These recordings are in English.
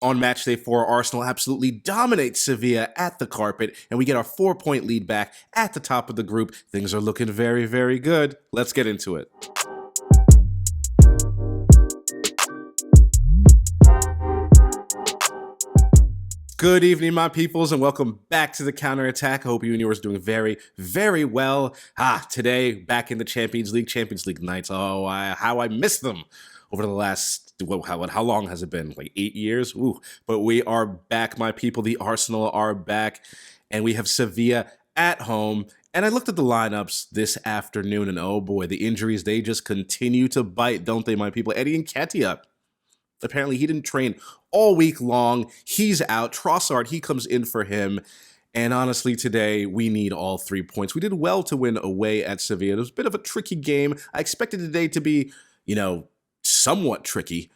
On match day 4, Arsenal absolutely dominates Sevilla at the carpet, and we get our 4-point lead back at the top of the group. Things are looking very, very good. Let's get into it. Good evening, my peoples, and welcome back to the Counterattack. I hope you and yours are doing very, very well. Today, back in the Champions League nights. Oh, how I missed them over the last, how long has it been? Like 8 years? Ooh, but we are back, my people. The Arsenal are back, and we have Sevilla at home. And I looked at the lineups this afternoon, and oh boy, the injuries, they just continue to bite, don't they, my people? Eddie Nketiah, apparently he didn't train all week long. He's out. Trossard, he comes in for him. And honestly, today, we need all 3 points. We did well to win away at Sevilla. It was a bit of a tricky game. I expected today to be, somewhat tricky.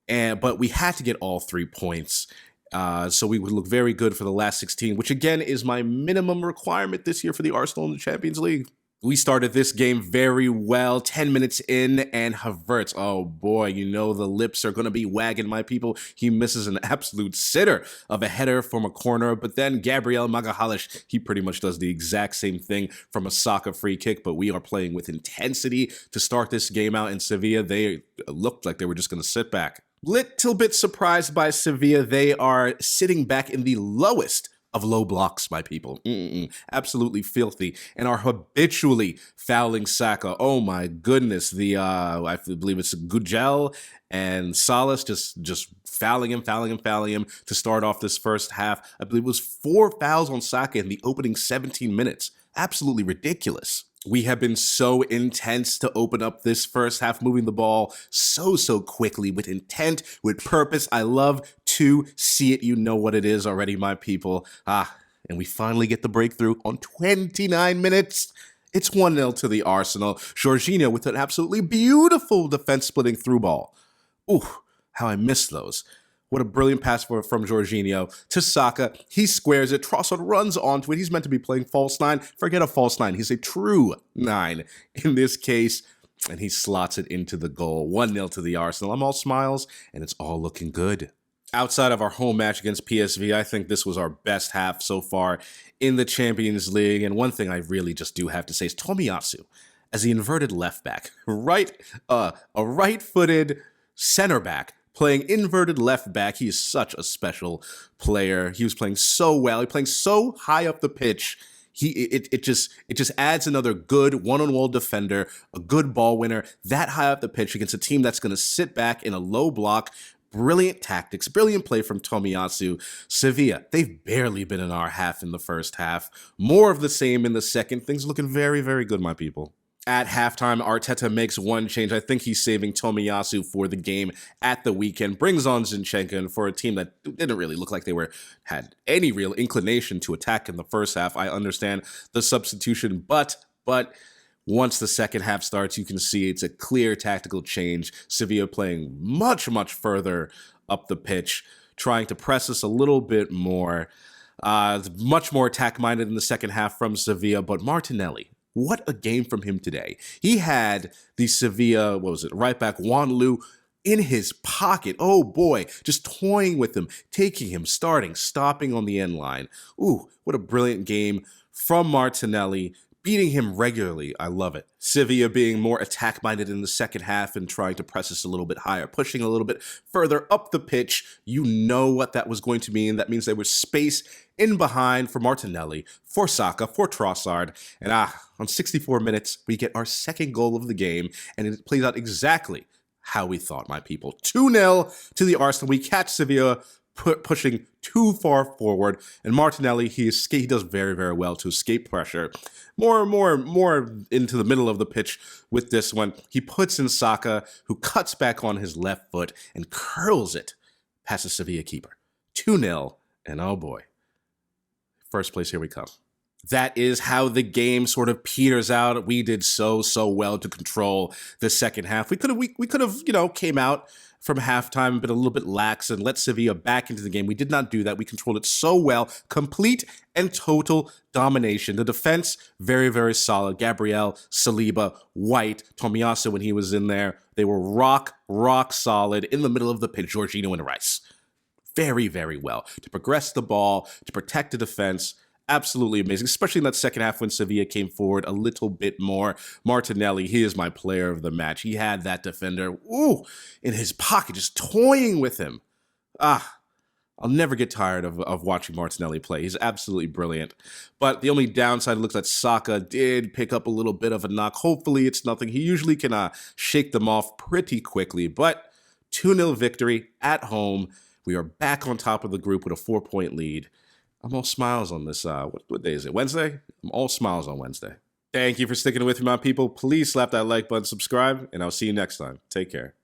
But we had to get all 3 points. So we would look very good for the last 16, which again is my minimum requirement this year for the Arsenal in the Champions League. We started this game very well, 10 minutes in, and Havertz, oh boy, the lips are going to be wagging, my people. He misses an absolute sitter of a header from a corner, but then Gabriel Magalhaes, he pretty much does the exact same thing from a Saka free kick, but we are playing with intensity to start this game out in Sevilla. They looked like they were just going to sit back. Little bit surprised by Sevilla. They are sitting back in the lowest of low blocks, my people. Absolutely filthy, and are habitually fouling Saka. Oh my goodness, I believe it's Gugel and Salas just fouling him to start off this first half. I believe it was 4 fouls on Saka in the opening 17 minutes. Absolutely ridiculous. We have been so intense to open up this first half, moving the ball so quickly, with intent, with purpose. I love to see it. You know what it is already, my people. And we finally get the breakthrough on 29 minutes. It's 1-0 to the Arsenal. Jorginho with an absolutely beautiful defense-splitting through ball. Ooh, how I miss those. What a brilliant pass from Jorginho to Saka. He squares it. Trossard runs onto it. He's meant to be playing false 9. Forget a false 9. He's a true 9 in this case. And he slots it into the goal. 1-0 to the Arsenal. I'm all smiles, and it's all looking good. Outside of our home match against PSV, I think this was our best half so far in the Champions League. And one thing I really just do have to say is Tomiyasu as the inverted left back. A right-footed center back playing inverted left back. He is such a special player. He was playing so well. He's playing so high up the pitch. It just adds another good one-on-one defender, a good ball winner, that high up the pitch against a team that's going to sit back in a low block. Brilliant tactics, brilliant play from Tomiyasu. Sevilla, they've barely been in our half in the first half. More of the same in the second. Things looking very, very good, my people. At halftime, Arteta makes one change. I think he's saving Tomiyasu for the game at the weekend. Brings on Zinchenko, and for a team that didn't really look like they had any real inclination to attack in the first half. I understand the substitution, but once the second half starts, you can see it's a clear tactical change. Sevilla playing much further up the pitch, trying to press us a little bit more. Much more attack-minded in the second half from Sevilla, but Martinelli, what a game from him today. He had the Sevilla, right back Juan Lu in his pocket. Oh boy, just toying with him, taking him, starting, stopping on the end line. Ooh, what a brilliant game from Martinelli, beating him regularly. I love it. Sevilla being more attack-minded in the second half and trying to press us a little bit higher, pushing a little bit further up the pitch. You know what that was going to mean. That means there was space in behind for Martinelli, for Saka, for Trossard. And on 64 minutes, we get our second goal of the game, and it plays out exactly how we thought, my people. 2-0 to the Arsenal. We catch Sevilla pushing too far forward, and Martinelli, he does very, very well to escape pressure. More into the middle of the pitch with this one. He puts in Saka, who cuts back on his left foot and curls it past the Sevilla keeper. 2-0, and oh boy, first place, here we come. That is how the game sort of peters out. We did so well to control the second half. We could have, came out from halftime, been a little bit lax and let Sevilla back into the game. We did not do that. We controlled it so well. Complete and total domination. The defense, very, very solid. Gabriel, Saliba, White, Tomiyasu when he was in there. They were rock solid in the middle of the pitch. Jorginho and Rice. very, very well to progress the ball, to protect the defense. Absolutely amazing, especially in that second half when Sevilla came forward a little bit more. Martinelli, he is my player of the match. He had that defender, in his pocket, just toying with him. I'll never get tired of watching Martinelli play. He's absolutely brilliant. But the only downside, it looks like Saka did pick up a little bit of a knock. Hopefully it's nothing. He usually can shake them off pretty quickly. But 2-0 victory at home. We are back on top of the group with a 4-point lead. I'm all smiles on this. What day is it? Wednesday? I'm all smiles on Wednesday. Thank you for sticking with me, my people. Please slap that like button, subscribe, and I'll see you next time. Take care.